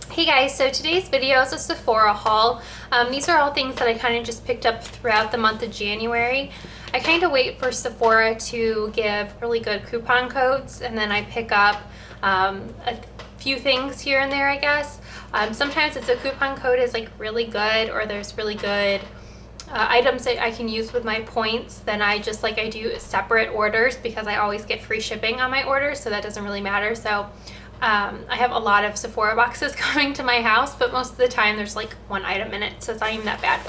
Hey guys, so today's video is a Sephora haul. These are all things that I kind of just picked up throughout the month of January. I kind of wait for Sephora to give really good coupon codes, and then I pick up a few things here and there, I guess. Sometimes if the coupon code is like really good, or there's really good items that I can use with my points, then I do separate orders because I always get free shipping on my orders, so that doesn't really matter. So I have a lot of Sephora boxes coming to my house, but most of the time there's like one item in it, so it's not even that bad.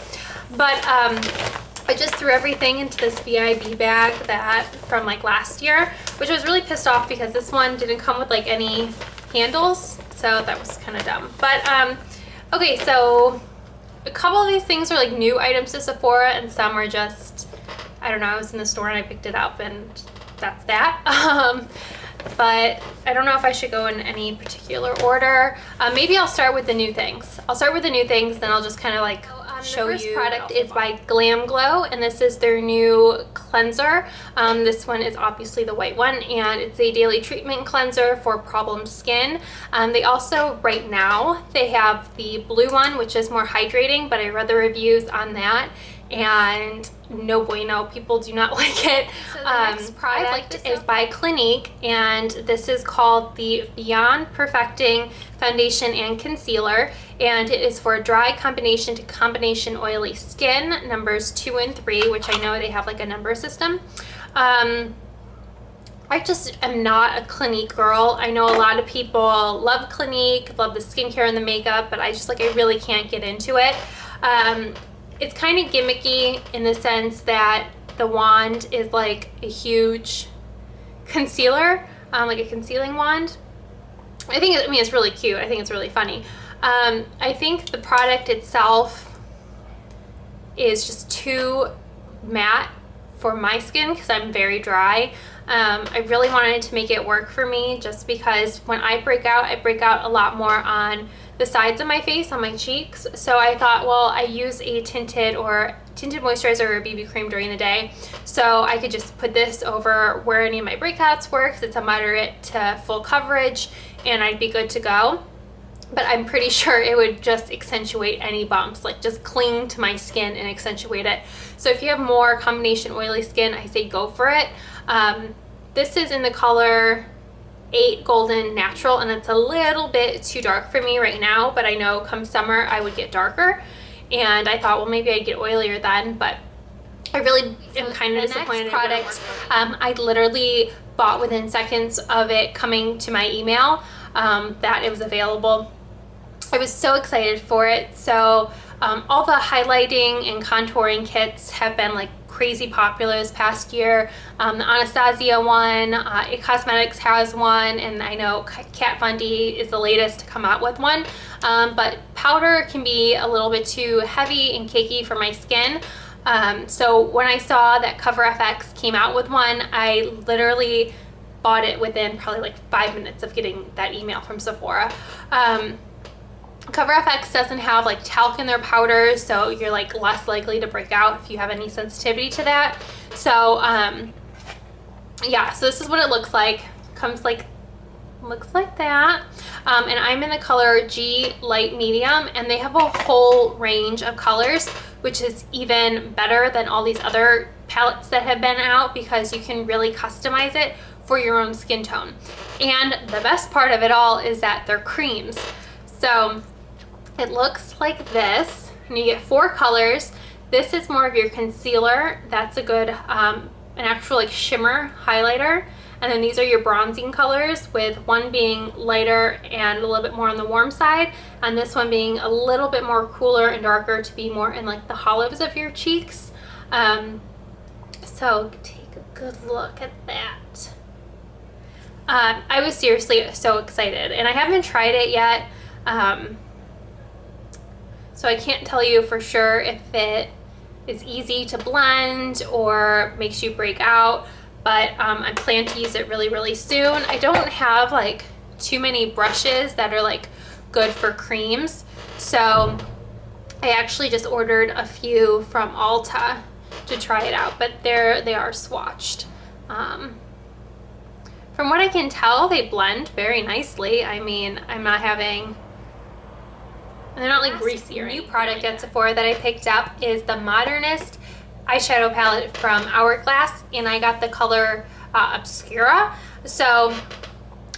But I just threw everything into this VIB bag from like last year, which I was really pissed off because this one didn't come with like any handles, so that was kind of dumb. But okay, so a couple of these things are like new items to Sephora, and some are just, I don't know, I was in the store and I picked it up and that's that. But I don't know if I should go in any particular order. Maybe I'll start with the new things. Then I'll just kind of like show you. The first product is by Glam Glow, and this is their new cleanser. This one is obviously the white one, and it's a daily treatment cleanser for problem skin. They also, right now, they have the blue one, which is more hydrating, but I read the reviews on that, and no bueno, people do not like it. So the next product is by Clinique, and this is called the Beyond Perfecting Foundation and Concealer, and it is for dry combination to combination oily skin, numbers 2 and 3, which I know they have like a number system. I just am not a Clinique girl. I know a lot of people love Clinique, love the skincare and the makeup, but I really can't get into it. It's kind of gimmicky in the sense that the wand is like a huge concealer, like a concealing wand. I mean, it's really cute. I think it's really funny. I think the product itself is just too matte for my skin because I'm very dry. I really wanted to make it work for me just because when I break out a lot more on the sides of my face, on my cheeks. So I thought, well, I use a tinted moisturizer or a BB cream during the day, so I could just put this over where any of my breakouts were because it's a moderate to full coverage, and I'd be good to go. But I'm pretty sure it would just accentuate any bumps, like just cling to my skin and accentuate it. So if you have more combination oily skin, I say go for it. This is in the color 8 Golden Natural, and it's a little bit too dark for me right now, but I know come summer I would get darker, and I thought, well, maybe I'd get oilier then, but I really am kind of disappointed. The next product, I literally bought within seconds of it coming to my email that it was available. I was so excited for it. So all the highlighting and contouring kits have been like crazy popular this past year. The Anastasia one, It Cosmetics has one, and I know Kat Von D is the latest to come out with one. But powder can be a little bit too heavy and cakey for my skin. So when I saw that CoverFX came out with one, I literally bought it within probably like 5 minutes of getting that email from Sephora. CoverFX doesn't have like talc in their powders, so you're like less likely to break out if you have any sensitivity to that. So yeah, so this is what it looks like. Looks like that. And I'm in the color G Light Medium, and they have a whole range of colors, which is even better than all these other palettes that have been out because you can really customize it for your own skin tone. And the best part of it all is that they're creams. So it looks like this, and you get 4 colors. This is more of your concealer. That's a good, an actual like shimmer highlighter. And then these are your bronzing colors, with one being lighter and a little bit more on the warm side, and this one being a little bit more cooler and darker to be more in like the hollows of your cheeks. So take a good look at that. I was seriously so excited, and I haven't tried it yet. So I can't tell you for sure if it is easy to blend or makes you break out, but I plan to use it really, really soon. I don't have like too many brushes that are like good for creams, so I actually just ordered a few from Ulta to try it out, but they are swatched. From what I can tell, they blend very nicely. I mean, I'm not having and they're not like greasy or anything. New product at Sephora that I picked up is the Modernist eyeshadow palette from Hourglass, and I got the color Obscura. So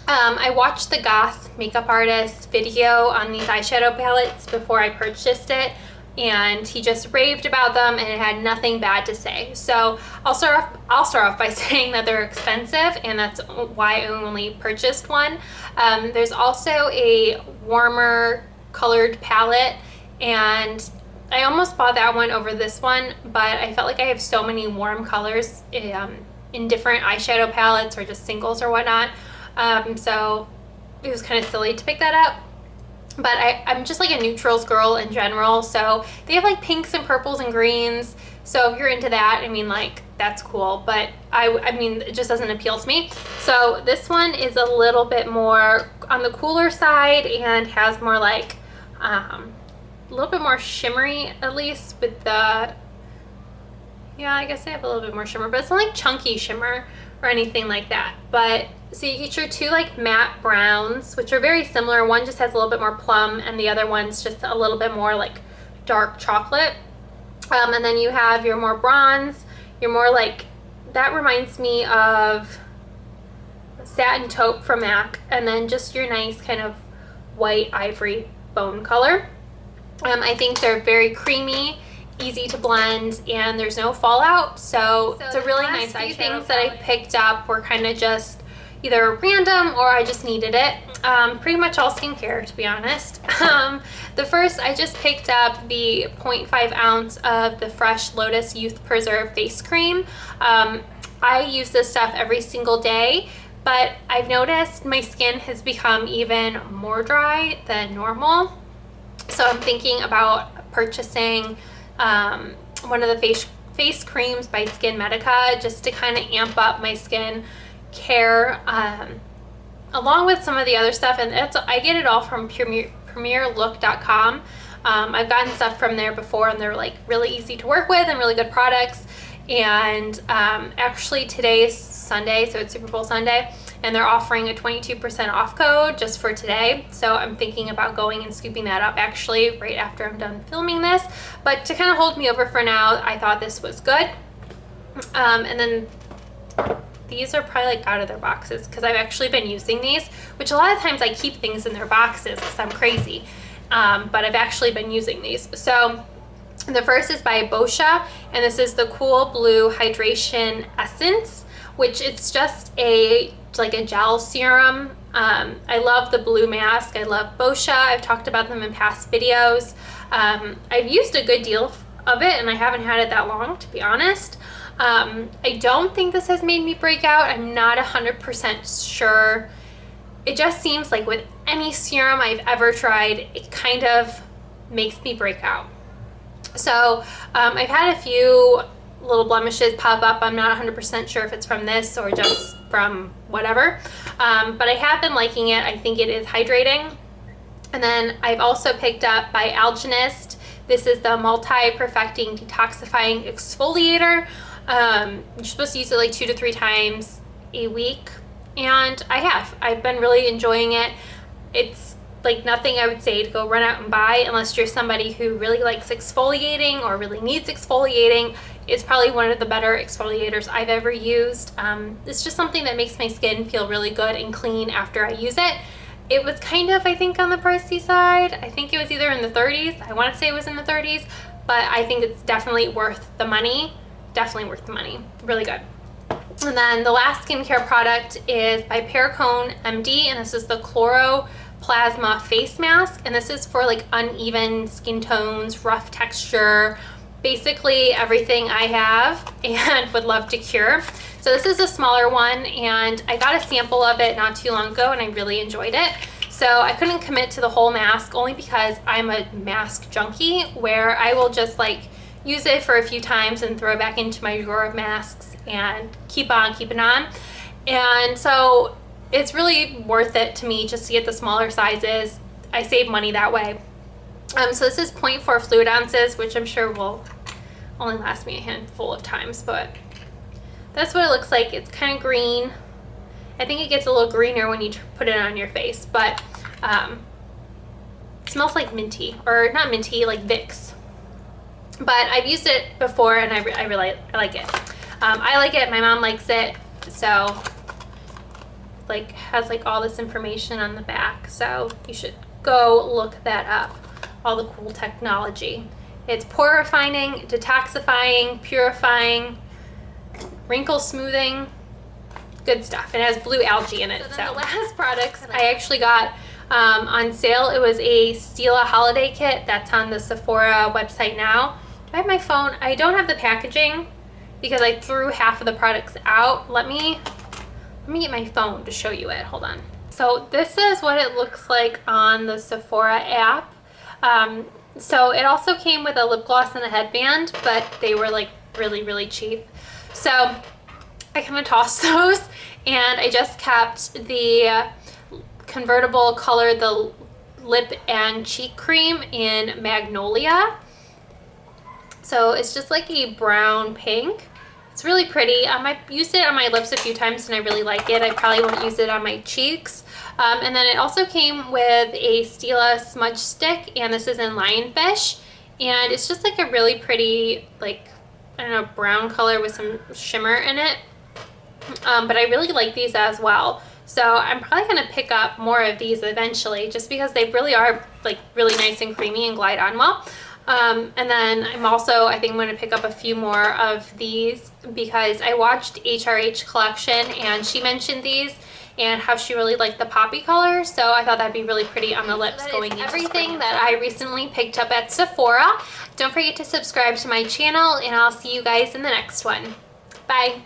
I watched the Goss makeup artist video on these eyeshadow palettes before I purchased it, and he just raved about them and it had nothing bad to say. So I'll start off by saying that they're expensive, and that's why I only purchased one. There's also a warmer colored palette, and I almost bought that one over this one, but I felt like I have so many warm colors in different eyeshadow palettes or just singles or whatnot. So it was kind of silly to pick that up. But I'm just like a neutrals girl in general, so they have like pinks and purples and greens. So if you're into that, I mean, like, that's cool. But I mean, it just doesn't appeal to me. So this one is a little bit more on the cooler side and has more like a little bit more shimmery, at least with the, yeah, I guess they have a little bit more shimmer, but it's not like chunky shimmer or anything like that. But so you get your two like matte browns, which are very similar. One just has a little bit more plum and the other one's just a little bit more like dark chocolate. And then you have your more bronze, your more like, that reminds me of Satin Taupe from MAC, and then just your nice kind of white ivory bone color. I think they're very creamy, easy to blend, and there's no fallout, so it's a really nice eyeshadow. Things that I picked up were kind of just either random or I just needed it. Pretty much all skincare, to be honest. The first, I just picked up the 0.5 ounce of the Fresh Lotus Youth Preserve face cream. I use this stuff every single day, but I've noticed my skin has become even more dry than normal. So I'm thinking about purchasing one of the face creams by Skin Medica, just to kind of amp up my skin care, along with some of the other stuff. And I get it all from premierlook.com. I've gotten stuff from there before, and they're like really easy to work with and really good products. And actually today is Sunday, so it's Super Bowl Sunday, and they're offering a 22% off code just for today. So I'm thinking about going and scooping that up actually right after I'm done filming this. But to kind of hold me over for now, I thought this was good. And then these are probably like out of their boxes because I've actually been using these, which a lot of times I keep things in their boxes because I'm crazy. But I've actually been using these. So the first is by Bozhe, and this is the Cool Blue Hydration Essence, which it's just like a gel serum. I love the blue mask. I love Bozhe. I've talked about them in past videos. I've used a good deal of it, and I haven't had it that long, to be honest. I don't think this has made me break out. I'm not 100% sure. It just seems like with any serum I've ever tried, it kind of makes me break out. So I've had a few little blemishes pop up. I'm not 100% sure if it's from this or just from whatever, but I have been liking it. I think it is hydrating. And then I've also picked up by Algenist. This is the Multi-Perfecting Detoxifying Exfoliator. You're supposed to use it like 2 to 3 times a week, and I've been really enjoying it. It's like nothing I would say to go run out and buy unless you're somebody who really likes exfoliating or really needs exfoliating. It's probably one of the better exfoliators I've ever used. It's just something that makes my skin feel really good and clean after I use it. It was kind of, I think, on the pricey side. I think it was either in the 30s. I want to say it was in the 30s, but I think it's definitely worth the money. Definitely worth the money. Really good. And then the last skincare product is by Perricone MD, and this is the Chloro Plasma Face Mask, and this is for like uneven skin tones, rough texture, basically everything I have and would love to cure. So this is a smaller one, and I got a sample of it not too long ago and I really enjoyed it. So I couldn't commit to the whole mask only because I'm a mask junkie, where I will just like use it for a few times and throw it back into my drawer of masks and keep on keeping on. And so it's really worth it to me just to get the smaller sizes. I save money that way. So this is 0.4 fluid ounces, which I'm sure will only last me a handful of times, but that's what it looks like. It's kind of green. I think it gets a little greener when you put it on your face, but It smells like minty, or not minty, like Vicks. But I've used it before and I really like it. I like it, my mom likes it, so like has like all this information on the back, so you should go look that up. All the cool technology. It's pore refining, detoxifying, purifying, wrinkle smoothing, good stuff. It has blue algae in it. So the last products I actually got on sale. It was a Stila holiday kit that's on the Sephora website now. Do I have my phone? I don't have the packaging because I threw half of the products out. Let me get my phone to show you it. Hold on. So this is what it looks like on the Sephora app. So it also came with a lip gloss and a headband, but they were like really cheap. So I kind of tossed those, and I just kept the convertible color, the lip and cheek cream in Magnolia. So it's just like a brown pink. It's really pretty. I've used it on my lips a few times and I really like it. I probably won't use it on my cheeks. And then it also came with a Stila smudge stick, and this is in Lionfish. And it's just like a really pretty, like, I don't know, brown color with some shimmer in it. But I really like these as well. So I'm probably going to pick up more of these eventually, just because they really are like really nice and creamy and glide on well. And then I'm also, I think I'm going to pick up a few more of these because I watched HRH Collection and she mentioned these and how she really liked the poppy color. So I thought that'd be really pretty on the lips going into everything that I recently picked up at Sephora. Don't forget to subscribe to my channel, and I'll see you guys in the next one. Bye.